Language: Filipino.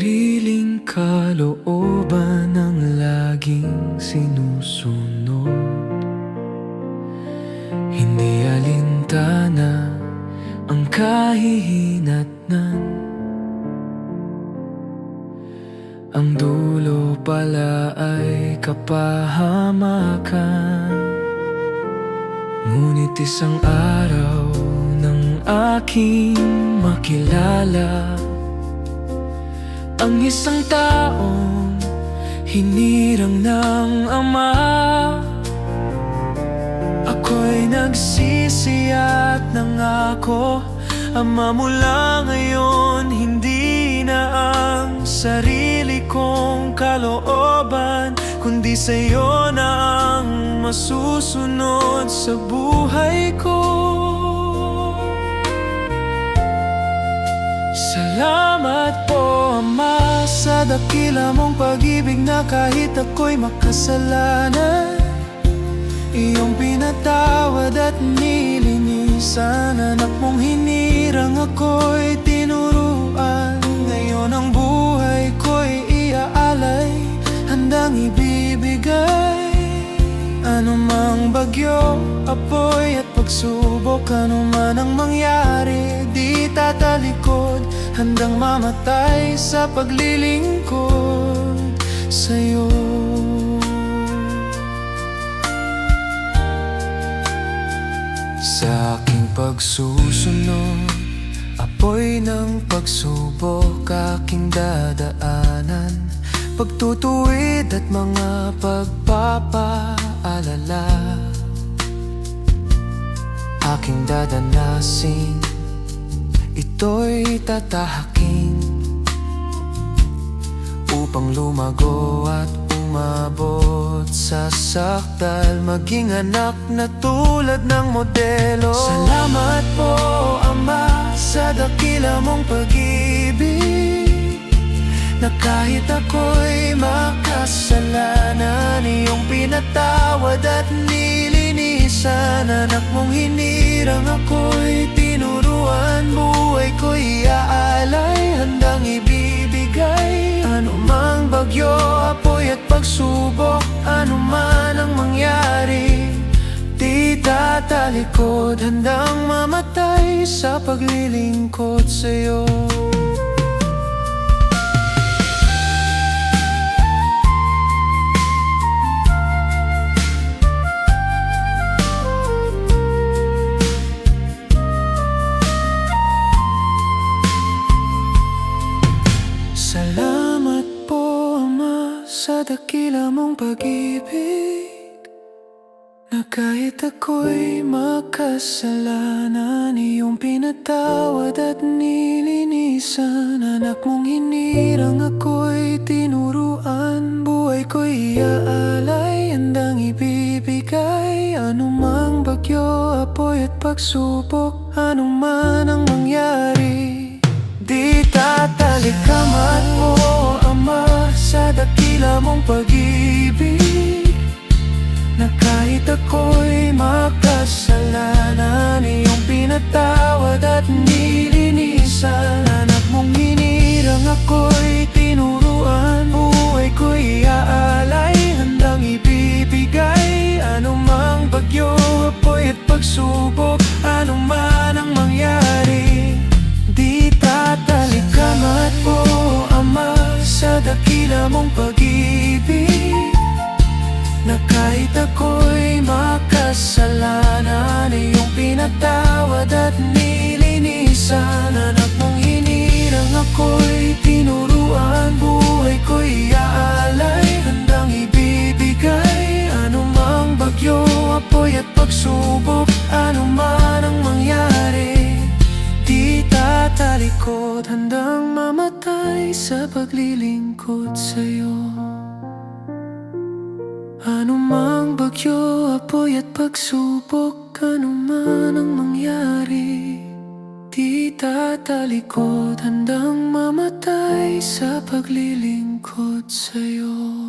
sariling kalooban ang laging sinusunod. Hindi alintana ang kahihinatnan. Ang dulo pala ay kapahamakan. Ngunit isang araw nang aking makilala ang isang taong hinirang ng Ama. Ako'y nagsisi at nangako, Ama, mula ngayon hindi na ang sarili kong kalooban, kundi sa'yo na ang masusunod sa buhay ko. Salamat po, Ama, sa dakila mong pag-ibig na kahit ako'y makasalanan, iyong pinatawad at nilinisan. Anak mong hinirang, ako'y tinuruan. Ngayon ang buhay ko'y iaalay, handang ibibigay. Anumang bagyo, apoy at pagsubok, anuman ang mangyari, di tatalikod, handang mamatay sa paglilingkod sa'yo. Sa aking pagsusunod, apoy ng pagsubok aking dadaanan, pagtutuwid at mga pagpapaalala. Aking dadanasin, ito'y tatahakin, upang lumago at umabot sa sakdal, maging anak na tulad ng modelo. Salamat po, Ama, sa dakila mong pag-ibig, na kahit ako'y makasalanan, iyong pinatawad at nilinisan. Anak mong hinirang, ako'y tinuruan, buhay ko'y iaalay, handang ibibigay. Anumang bagyo, apoy at pagsubok, anuman ang mangyari, di tatalikod, handang mamatay sa paglilingkod sa'yo. Salamat po, Ama, sa dakila mong pag-ibig, na kahit ako'y makasalanan, iyong pinatawad at nilinisan. Anak mong hinirang, ako'y tinuruan, buhay ko'y iaalay, handang ibibigay. Anumang bagyo, apoy at pagsubok, anuman ang mangyari, di tatalikamad mo, Ama, sa dakila mong pag-ibig, na kahit ako'y makasalanan, iyong pinatawad at nilinisan. Anak mong hinirang, ako'y tinuruan, buhay ko'y iaalay, handang ibibigay. Anumang bagyo, apoy at pagsubok, anuman ang mangyari, di tatalikamad po, Ama, sa dakila mong pag-ibig, na kahit ako'y makasalanan, iyong pinatawad at nilinisan. Anak mong hinirang, ako'y tinuruan, buhay ko'y iaalay, handang ibibigay. Anumang bagyo, apoy at pagsubok, anuman ang mangyari, di tatalikod, handang mamatay sa paglilingkod sa'yo. Anumang bagyo, apoy at pagsubok, anuman ang mangyari, di tatalikod, handang mamatay sa paglilingkod sa'yo.